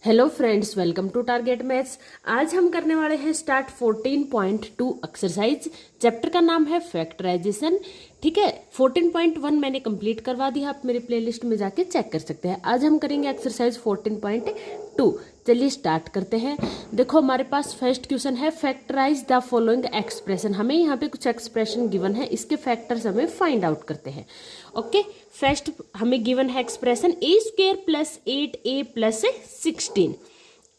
Hello friends, welcome to target maths. आज हम करने वाले हैं स्टार्ट 14.2 एक्सरसाइज। चैप्टर का नाम है फैक्टराइजेशन। ठीक है, 14.1 मैंने कंप्लीट करवा दिया, आप मेरे प्लेलिस्ट में जाके चेक कर सकते हैं। आज हम करेंगे एक्सरसाइज 14.2। चलिए स्टार्ट करते हैं। देखो हमारे पास फर्स्ट क्वेश्चन है फैक्टराइज द फॉलोइंग एक्सप्रेशन। हमें यहाँ पे कुछ एक्सप्रेशन गिवन है, इसके फैक्टर्स हमें फाइंड आउट करते हैं। ओके, फर्स्ट हमें गिवन है एक्सप्रेशन a² + 8a + 16।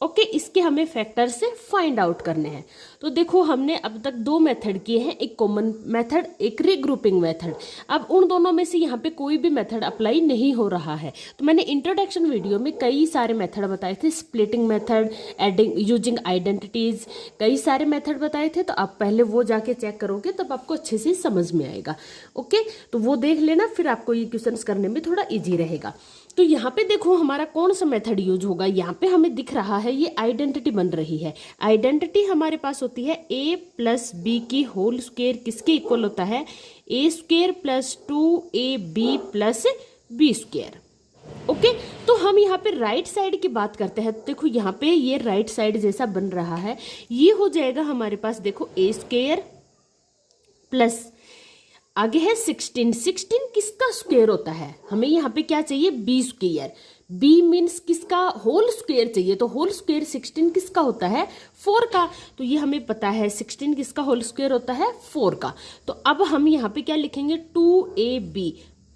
ओके, इसके हमें फैक्टर से फाइंड आउट करने हैं। तो देखो हमने अब तक दो मेथड किए हैं, एक कॉमन मेथड, एक रीग्रुपिंग मेथड। अब उन दोनों में से यहाँ पे कोई भी मेथड अप्लाई नहीं हो रहा है। तो मैंने इंट्रोडक्शन वीडियो में कई सारे मेथड बताए थे, splitting method, adding, using identities, कई सारे मेथड बताए थे। तो आप पहले वो जाके चेक करोगे तब आपको अच्छे से समझ में आएगा। ओके, तो वो देख लेना, फिर आपको ये क्वेश्चंस करने में थोड़ा ईजी रहेगा। तो यहाँ पे देखो हमारा कौन सा मेथड यूज होगा। यहाँ पे हमें दिख रहा है ये आइडेंटिटी बन रही है। आइडेंटिटी हमारे पास होती है a + b की होल स्क्वायर किसके इक्वल होता है, a² + 2ab + b²। ओके, तो हम यहाँ पे राइट साइड की बात करते हैं। देखो यहाँ पे ये राइट साइड जैसा बन रहा है, ये हो जाएगा हमारे पास। देखो a² प्लस आगे है 16 किसका स्क्वायर होता है, हमें यहाँ पे क्या चाहिए, b²। b मीन्स किसका, होल स्क्वायर चाहिए। तो होल स्क्वायर 16 किसका होता है, 4 का। तो ये हमें पता है 16 किसका होल स्क्वायर होता है, 4 का। तो अब हम यहाँ पे क्या लिखेंगे, 2ab।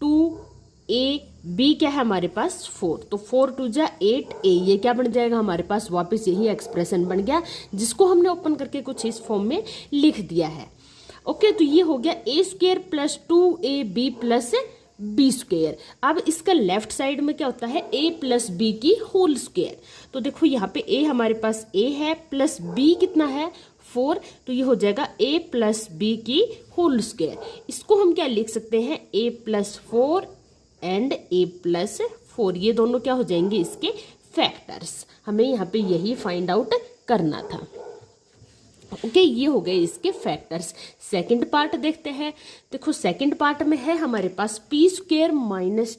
2ab क्या है हमारे पास, 4। तो 4 × 2 = 8a। ये क्या बन जाएगा हमारे पास, वापस यही एक्सप्रेशन बन गया, जिसको हमने ओपन करके कुछ इस फॉर्म में लिख दिया है। ओके, तो ये हो गया a² + 2ab + b²। अब इसका लेफ्ट साइड में क्या होता है, a + b की होल स्क्वायर। तो देखो यहाँ पे a हमारे पास a है, प्लस b कितना है, 4। तो ये हो जाएगा a + b की होल स्क्वायर। इसको हम क्या लिख सकते हैं, a + 4 एंड a + 4। ये दोनों क्या हो जाएंगे, इसके फैक्टर्स। हमें यहाँ पे यही फाइंड आउट करना था। ओके, ये हो गए इसके फैक्टर्स। सेकंड पार्ट देखते हैं। देखो सेकंड पार्ट में है हमारे पास p² -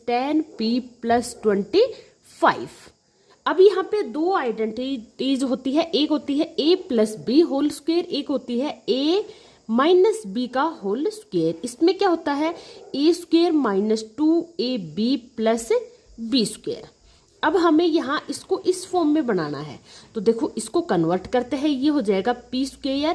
10p + 25। अब यहाँ पे दो आइडेंटिटीज होती है, एक होती है a + b होल स्क्वायर, एक होती है a - b का होल स्क्वायर। इसमें क्या होता है, a² - 2ab + b²। अब हमें यहाँ इसको इस फॉर्म में बनाना है। तो देखो इसको कन्वर्ट करते हैं, ये हो जाएगा p²।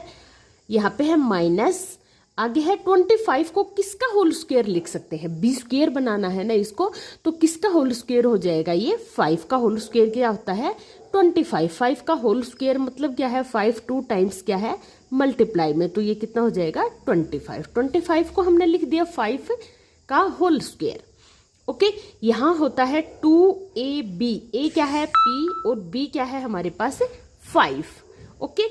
यहाँ पे है माइनस, आगे है 25 को किसका होल स्क्वायर लिख सकते हैं, b² बनाना है ना इसको। तो किसका होल स्क्वायर हो जाएगा, ये 5 का होल स्क्वायर क्या होता है, 25। 5 का होल स्क्वायर मतलब क्या है, 5 2 टाइम्स क्या है, मल्टीप्लाई में। तो ये कितना हो जाएगा, 25। 25 को हमने लिख दिया 5 का होल स्क्वायर। ओके, यहाँ होता है 2ab। a क्या है, p, और b क्या है हमारे पास, 5। ओके,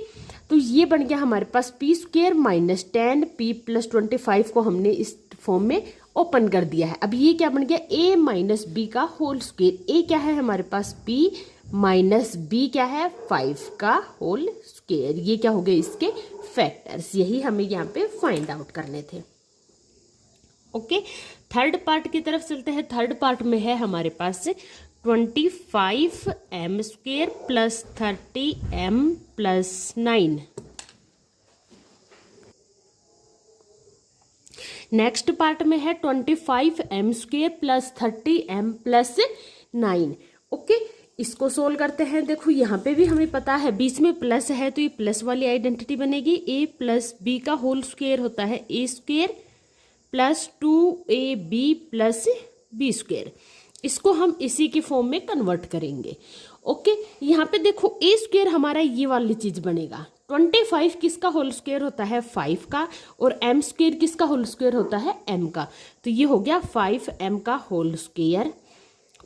तो ये बन गया हमारे पास p² - 10p + 25 को हमने इस फॉर्म में ओपन कर दिया है। अब ये क्या बन गया, a - b का होल स्क्वायर। a क्या है हमारे पास, p, माइनस b क्या है, 5 का होल स्क्वायर। ये क्या हो गए इसके फैक्टर्स, यही हमें यहाँ पे फाइंड आउट करने थे। ओके, थर्ड पार्ट की तरफ चलते हैं। थर्ड पार्ट में है हमारे पास 25m² + 30m + 9। नेक्स्ट पार्ट में है 25m² + 30m + 9। ओके, इसको सोल्व करते हैं। देखो यहाँ पे भी हमें पता है बीच में प्लस है, तो ये प्लस वाली आइडेंटिटी बनेगी। a + b का होल स्क्वायर होता है a² + 2ab + b²। इसको हम इसी के फॉर्म में कन्वर्ट करेंगे। ओके, यहाँ पे देखो a² हमारा ये वाली चीज बनेगा। 25 किसका होल स्क्वायर होता है, 5 का, और m² किसका होल स्क्वायर होता है, m का। तो ये हो गया 5m का whole square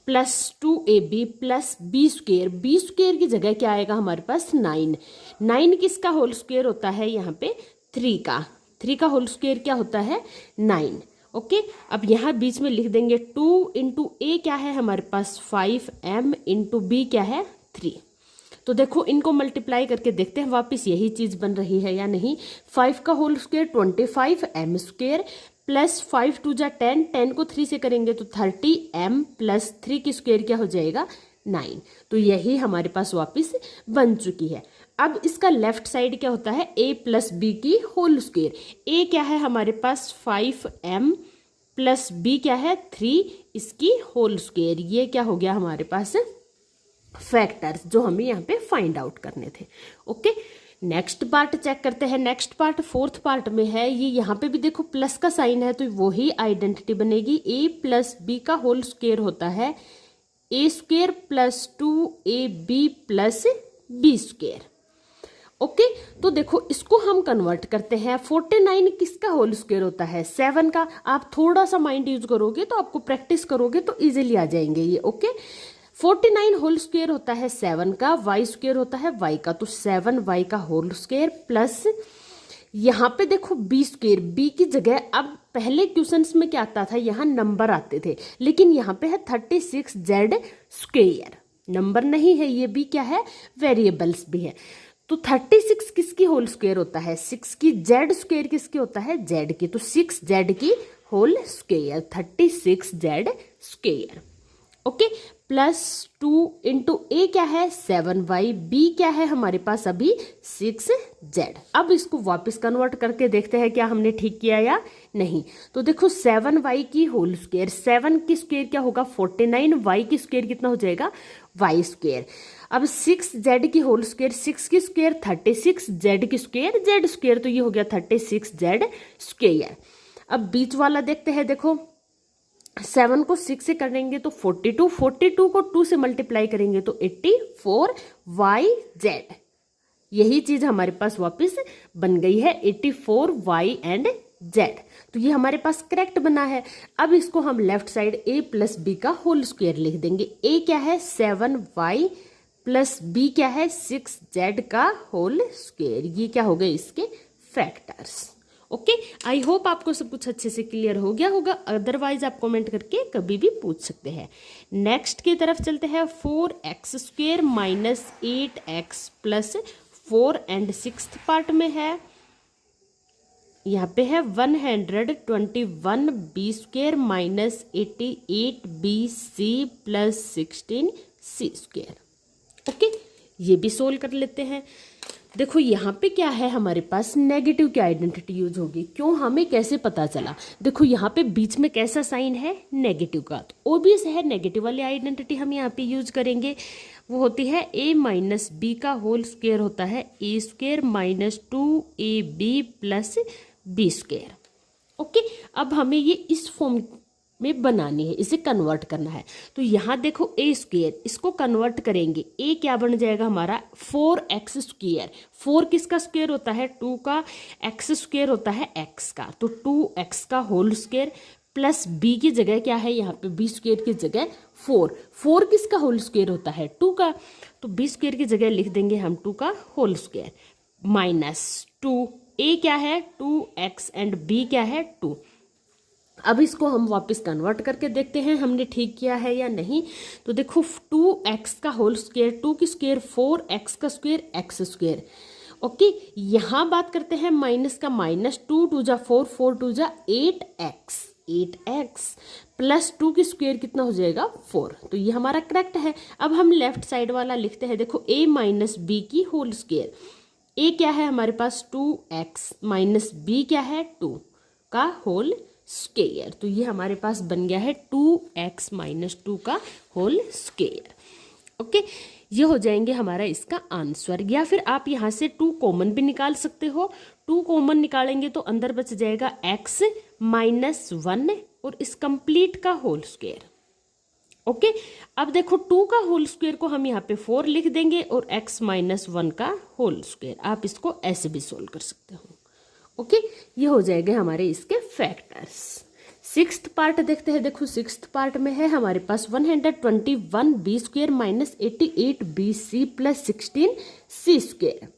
plus 2ab + b²। b² की जगह क्या आएगा हमारे पास, 9। 9 किसका होल स्क्वायर होता है, यहाँ पे 3 का। 3 का होल स्क्वायर क्या होता है, 9। ओके, अब यहाँ बीच में लिख देंगे 2 × a क्या है हमारे पास, 5m × b क्या है, 3। तो देखो इनको मल्टीप्लाई करके देखते हैं वापस यही चीज बन रही है या नहीं। 5 का होल स्क्वायर 25m² प्लस 5 2 = 10, 10 को 3 से करेंगे तो 30m + 3 की स्क्वायर क्या हो जाएगा, 9। तो यही हमारे पास वापस बन चुकी है। अब इसका लेफ्ट साइड क्या होता है, a प्लस बी की होल स्क्वायर। a क्या है हमारे पास 5m प्लस b क्या है 3 इसकी होल स्क्वायर। ये क्या हो गया हमारे पास फैक्टर्स जो हमें यहाँ पे फाइंड आउट करने थे। ओके, नेक्स्ट पार्ट चेक करते हैं। नेक्स्ट पार्ट फोर्थ पार्ट में है। ये यहाँ पे भी देखो प्लस का साइन है तो वही आइडेंटिटी बनेगी। a प्लस बी का होल स्क्वायर होता है a square plus 2ab plus b square. Okay, तो देखो इसको हम कन्वर्ट करते हैं। 49 किसका होल स्क्वायर होता है 7 का। आप थोड़ा सा माइंड यूज करोगे तो आपको प्रैक्टिस करोगे तो इजीली आ जाएंगे ये। ओके, 49 होल स्क्वायर होता है 7 का, y स्क्वायर होता है y का, तो 7y का होल स्क्वायर प्लस यहाँ पे देखो b स्क्वायर। b की जगह अब पहले क्वेश्चंस में क्या आता था, यहाँ नंबर आते थे, लेकिन यहाँ पे है 36z स्क्वायर। नंबर नहीं है ये, b क्या है वेरिएबल्स भी है। तो 36 किसकी होल स्क्वायर होता है 6 की। z स्क्वायर किसकी होता है z की, तो 6z की होल स्क्वायर 36z स्क्वायर। ओके, प्लस 2 इंटू ए क्या है 7y, b क्या है हमारे पास अभी 6z। अब इसको वापस कन्वर्ट करके देखते हैं क्या हमने ठीक किया या नहीं। तो देखो 7y की होल स्क्वायर, 7 की स्क्वायर क्या होगा 49, y की स्क्वायर कितना हो जाएगा y स्क्वायर। अब 6z की होल स्क्वायर, 6 की स्क्वायर 36, z की स्क्वायर z स्क्वायर, तो ये हो गया 36z स्क्वायर। अब बीच वाला देखते हैं। देखो 7 को 6 से करेंगे तो 42, 42 को 2 से मल्टीप्लाई करेंगे तो 84yz। यही चीज हमारे पास वापस बन गई है 84y एंड z। तो ये हमारे पास करेक्ट बना है। अब इसको हम left side a plus b का होल स्क्वायर लिख देंगे। a क्या है 7y प्लस b क्या है 6z का होल स्क्वायर। ये क्या हो गए इसके फैक्टर्स। ओके, आई होप आपको सब कुछ अच्छे से क्लियर हो गया होगा। अदरवाइज आप कमेंट करके कभी भी पूछ सकते हैं। नेक्स्ट की तरफ चलते हैं। 4x square minus 8x plus 4 and 6th part में है। यहाँ पे है 121b square minus 88bc plus 16c square. Okay, ये भी सोल्व कर लेते हैं। देखो यहाँ पे क्या है हमारे पास नेगेटिव की आइडेंटिटी यूज होगी। क्यों, हमें कैसे पता चला, देखो यहाँ पे बीच में कैसा साइन है नेगेटिव का, तो ओबियस है नेगेटिव वाली आइडेंटिटी हम यहाँ पे यूज करेंगे। वो होती है a माइनस बी का होल स्क्वायर होता है a square minus 2ab plus b square. Okay, अब हमें ये इस फॉर्म में बनानी है, इसे कन्वर्ट करना है। तो यहाँ देखो a स्क्वायर, इसको कन्वर्ट करेंगे a क्या बन जाएगा हमारा 4x स्क्वायर। 4 किसका स्क्वायर होता है 2 का, x स्क्वायर होता है x का, तो 2x का होल स्क्वायर प्लस b की जगह क्या है यहाँ पे b स्क्वायर की जगह 4। 4 किसका होल स्क्वायर होता है 2 का, तो b स्क्वायर की जगह लिख देंगे हम 2 का होल स्क्वायर माइनस 2। a क्या है 2x एंड b क्या है 2। अब इसको हम वापस कन्वर्ट करके देखते हैं हमने ठीक किया है या नहीं। तो देखो 2x का होल स्क्वायर, 2 की स्क्वायर 4x का स्क्वायर x स्क्वायर। ओके, यहाँ बात करते हैं माइनस का, माइनस 2 2 जा 4, 4 2 जा 8x, 8x प्लस 2 की स्क्वायर कितना हो जाएगा 4। तो ये हमारा करेक्ट है। अब हम लेफ्ट साइड वाला लिखते हैं। देखो a माइनस बी की होल स्क्वायर, a क्या है हमारे पास 2x माइनस b क्या है 2 का होल स्क्वायर। तो ये हमारे पास बन गया है 2x माइनस 2 का होल स्क्वायर। ओके, ये हो जाएंगे हमारा इसका आंसर। या फिर आप यहाँ से 2 कॉमन भी निकाल सकते हो। 2 कॉमन निकालेंगे तो अंदर बच जाएगा x माइनस 1 और इस कंप्लीट का होल स्क्वायर। ओके, अब देखो 2 का होल स्क्वायर को हम यहाँ पे 4 लिख देंगे और x माइनस 1 का होल स्क्वायर। आप इसको ऐसे भी सोल्व कर सकते हो। ओके, ये हो जाएंगे हमारे इसके फैक्टर्स। 6th पार्ट देखते हैं। देखो 6th पार्ट में है हमारे पास 121b square minus 88bc plus 16c square.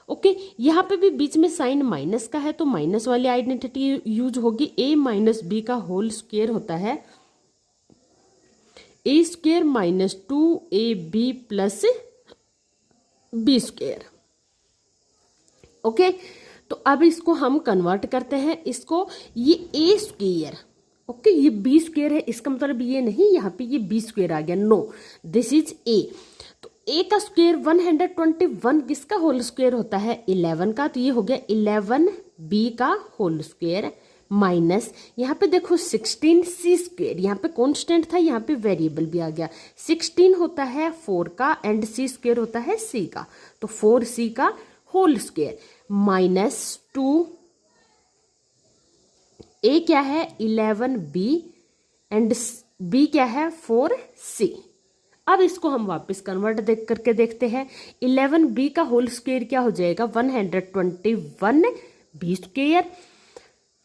Okay, यहाँ पे भी बीच में साइन माइनस का है तो माइनस वाली आइडेंटिटी यूज होगी। a माइनस बी का होल स्क्वायर होता है a square minus 2ab plus b square. Okay, तो अब इसको हम कन्वर्ट करते हैं। इसको ये a स्क्वायर ओके ये बी स्क्वेयर है, इसका मतलब ये नहीं यहाँ पे ये बी स्क्वेयर आ गया, नो दिस इज ए। तो ए का स्क्वेयर 121 किसका होल स्क्वेयर होता है 11 का, तो ये हो गया 11 बी का होल स्क्वेयर माइनस यहाँ पे देखो 16 सी स्क्वेयर, यहाँ पे कांस्टेंट था, यहाँ पे वेरिएबल भी आ गया। 16 होता है 4 का एंड सी स्क्वेयर होता है सी का, तो 4c का होल स्क्वेयर माइनस 2 ए क्या है 11b एंड बी क्या है 4c। अब इसको हम वापस कन्वर्ट करके देखते हैं। 11b का होल स्क्वेयर क्या हो जाएगा 121 बी स्क्वेयर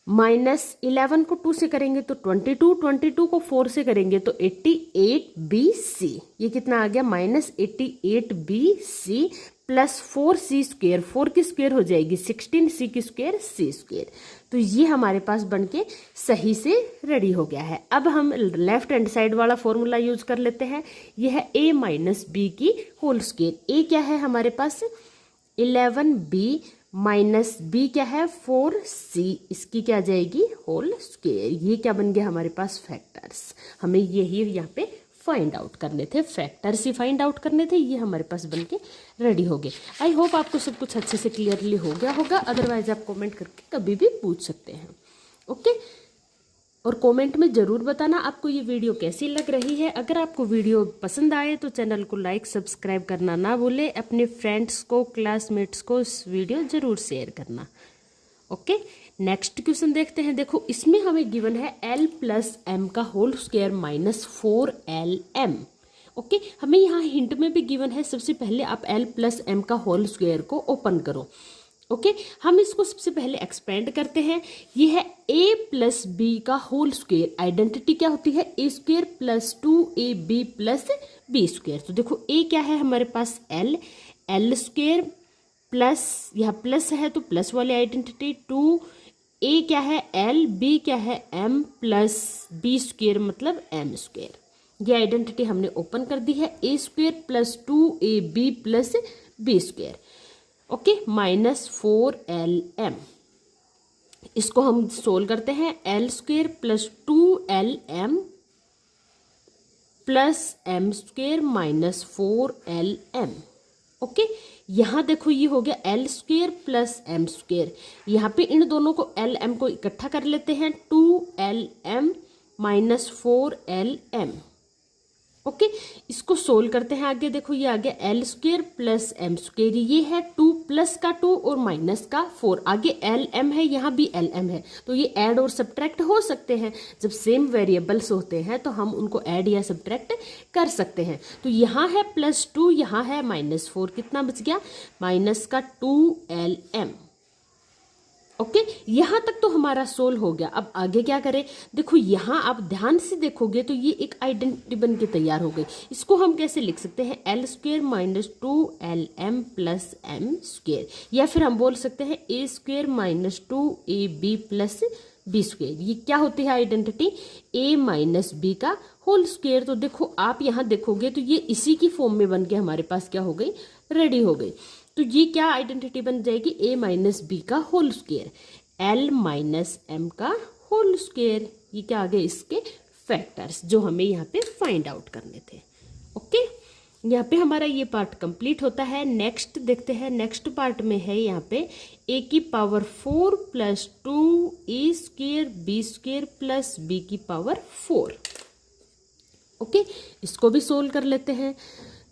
माइनस 11 को 2 से करेंगे तो 22, 22 को 4 से करेंगे तो 88bc, ये कितना आ गया minus 88bc plus 4c square, 4 की स्क्वेयर हो जाएगी 16c की स्क्वेयर c स्क्वेयर। तो ये हमारे पास बनके सही से रेडी हो गया है। अब हम लेफ्ट हैंड साइड वाला फॉर्मूला यूज कर लेते हैं। ये है a माइनस बी की होल स्क्वेयर। a क्या है हमारे पास 11b माइनस बी क्या है 4c, इसकी क्या आ जाएगी होल स्क्वेयर। ये क्या बन गया हमारे पास फैक्टर्स, हमें यही यहाँ पे फाइंड आउट करने थे, फैक्टर्स ही फाइंड आउट करने थे। ये हमारे पास बनके रेडी हो गए। आई होप आपको सब कुछ अच्छे से क्लियरली हो गया होगा, अदरवाइज आप कमेंट करके कभी भी पूछ सकते हैं। ओके और कमेंट में ज़रूर बताना आपको ये वीडियो कैसी लग रही है। अगर आपको वीडियो पसंद आए तो चैनल को लाइक सब्सक्राइब करना ना भूले, अपने फ्रेंड्स को क्लासमेट्स को इस वीडियो ज़रूर शेयर करना। ओके नेक्स्ट क्वेश्चन देखते हैं। देखो इसमें हमें गिवन है l प्लस एम का whole square minus 4lm। Okay हमें यहाँ हिंट में भी गिवन है, सबसे पहले आप l प्लस एम का होल स्क्वायर को ओपन करो। ओके हम इसको सबसे पहले एक्सपेंड करते हैं। ये है a प्लस बी का होल स्क्वायर, आइडेंटिटी क्या होती है a square plus 2ab plus b square. तो देखो a क्या है हमारे पास l स्क्वायर प्लस यहाँ प्लस है तो प्लस वाली आइडेंटिटी 2a क्या है l, b क्या है m प्लस बी स्क्वायर मतलब m स्क्वायर। ये आइडेंटिटी हमने ओपन कर दी है, a square plus 2ab plus b square. Okay minus 4lm, इसको हम सोल्व करते हैं। l square plus 2lm plus m square minus 4lm। Okay यहाँ देखो ये हो गया l square plus m square, यहाँ पे इन दोनों को lm को इकट्ठा कर लेते हैं 2lm माइनस 4lm। ओके इसको सोल्व करते हैं आगे। देखो ये आ गया l square plus m square, ये है 2 प्लस का 2 और माइनस का 4, आगे lm है यहाँ भी lm है, तो ये ऐड और सब्ट्रैक्ट हो सकते हैं। जब सेम वेरिएबल्स होते हैं तो हम उनको ऐड या सब्ट्रैक्ट कर सकते हैं। तो यहाँ है प्लस 2, यहाँ है माइनस 4, कितना बच गया माइनस का 2lm। ओके यहाँ तक तो हमारा सोल्व हो गया। अब आगे क्या करें, देखो यहाँ आप ध्यान से देखोगे तो ये एक आइडेंटिटी बन के तैयार हो गई। इसको हम कैसे लिख सकते हैं l square minus 2lm plus m square, या फिर हम बोल सकते हैं a square minus 2ab plus b square. ये क्या होती है आइडेंटिटी a माइनस बी का होल स्क्वायर। तो देखो आप यहाँ देखोगे तो ये इसी की फॉर्म में बन के हमारे पास क्या हो गई रेडी हो गई। तो ये क्या आइडेंटिटी बन जाएगी a माइनस बी का whole square, l minus m का होल स्क्वायर। ये क्या आ गए इसके फैक्टर्स जो हमें यहाँ पे फाइंड आउट करने थे। ओके यहाँ पे हमारा ये पार्ट कंप्लीट होता है। नेक्स्ट देखते हैं, नेक्स्ट पार्ट में है यहाँ पे a की power 4 plus 2a square b square plus b की पावर 4। ओके इसको भी सोल्व कर लेते हैं।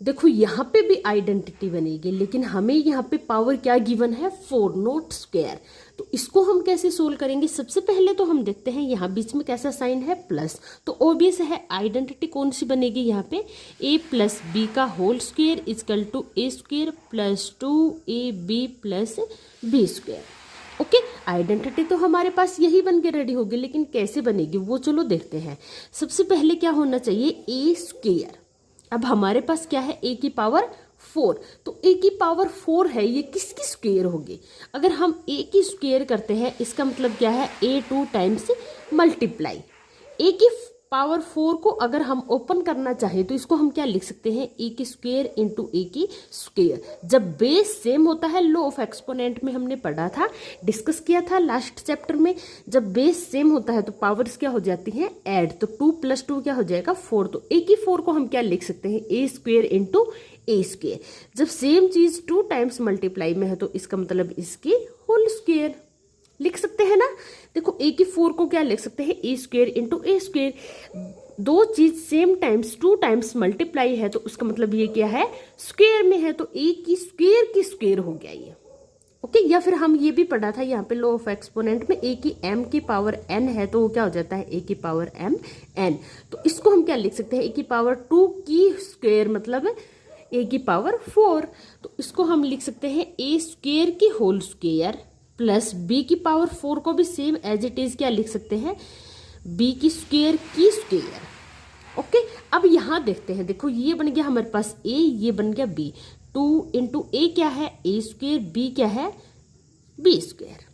देखो यहाँ पे भी आइडेंटिटी बनेगी, लेकिन हमें यहाँ पे पावर क्या गिवन है 4 नॉट स्क्वायर। तो इसको हम कैसे सोल्व करेंगे, सबसे पहले तो हम देखते हैं यहाँ बीच में कैसा साइन है प्लस, तो ऑब्वियस है आइडेंटिटी कौन सी बनेगी यहाँ पे a प्लस बी का whole square is equal to a square plus 2ab plus b square. Okay identity तो हमारे पास यही बन के रेडी होगी, लेकिन कैसे बनेगी वो चलो देखते हैं। सबसे पहले क्या होना चाहिए a स्क्वायर। अब हमारे पास क्या है a की पावर 4, तो a की पावर 4 है, ये किसकी स्क्वायर होगी। अगर हम a की स्क्वायर करते हैं इसका मतलब क्या है a 2 टाइम्स मल्टीप्लाई, a की पावर 4 को अगर हम ओपन करना चाहें तो इसको हम क्या लिख सकते हैं, ए की स्क्वायर इंटू ए की स्क्वायर। जब बेस सेम होता है, लॉ ऑफ एक्सपोनेंट में हमने पढ़ा था, डिस्कस किया था लास्ट चैप्टर में, जब बेस सेम होता है तो पावर्स क्या हो जाती हैं, ऐड। तो 2 + 2 क्या हो जाएगा 4। तो ए की 4 को हम क्या लिख सकते हैं, ए स्क्वायर इंटू ए स्क्वायर। जब सेम चीज 2 टाइम्स मल्टीप्लाई में है तो इसका मतलब इसकी होल स्क्वायर लिख सकते हैं ना। देखो ए की 4 को क्या लिख सकते हैं, ए स्क्वायर इंटू ए स्क्वायर। दो चीज सेम टाइम्स 2 टाइम्स मल्टीप्लाई है तो उसका मतलब ये क्या है, स्क्वायर में है, तो ए की स्क्वायर हो गया ये। ओके, या फिर हम ये भी पढ़ा था यहाँ पे लॉ ऑफ एक्सपोनेंट में, ए की m की पावर n है तो वो क्या हो जाता है, ए की पावर m n। तो इसको हम क्या लिख सकते हैं, ए की पावर 2 की स्क्वायर मतलब ए की पावर 4। तो इसको हम लिख सकते हैं ए स्क्वायर की होल स्क्वायर प्लस बी की पावर 4 को भी सेम एज इट इज क्या लिख सकते हैं, बी की स्क्वायर की स्क्वायर। ओके, अब यहाँ देखते हैं, देखो ये बन गया हमारे पास ए, ये बन गया बी। 2 इंटू ए क्या है, ए स्क्वायर, बी क्या है, बी स्क्वायर।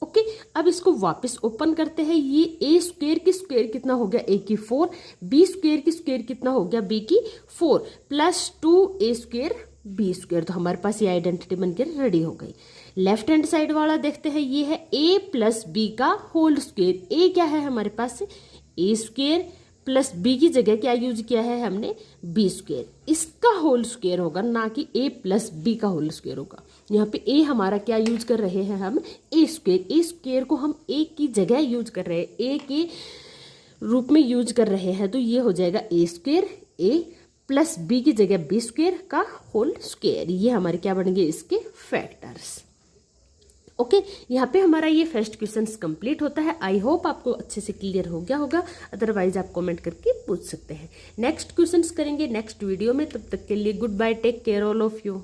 ओके, अब इसको वापस ओपन करते हैं। ये ए स्क्वायर की स्क्वायर कितना हो गया, ए की 4, बी स्क्वायर की स्क्वायर कितना हो गया, बी की 4 प्लस 2 ए स्क्वायर बी स्क्वायर। तो हमारे पास ये आइडेंटिटी बनकर रेडी हो गई। लेफ्ट हैंड साइड वाला देखते हैं, ये है ए प्लस बी का होल स्क्वायर। ए क्या है हमारे पास, ए स्क्वायर प्लस बी की जगह क्या यूज किया है हमने, बी स्क्वायर। इसका होल स्क्वायर होगा, ना कि ए प्लस बी का होल स्क्वायर होगा। यहाँ पे ए हमारा क्या यूज कर रहे हैं हम, ए स्क्वायर। ए स्क्वायर को हम ए की जगह यूज कर रहे हैं, ए के रूप में यूज कर रहे हैं, तो ये हो जाएगा ए स्क्वायर, ए प्लस बी की जगह बी स्क्वायर का होल स्क्वायर। ये हमारे क्या बन गए, इसके फैक्टर्स। ओके, यहाँ पे हमारा ये फर्स्ट क्वेश्चन कंप्लीट होता है। आई होप आपको अच्छे से क्लियर हो गया होगा, अदरवाइज आप कमेंट करके पूछ सकते हैं। नेक्स्ट क्वेश्चंस करेंगे नेक्स्ट वीडियो में, तब तक के लिए goodbye, take care all of you.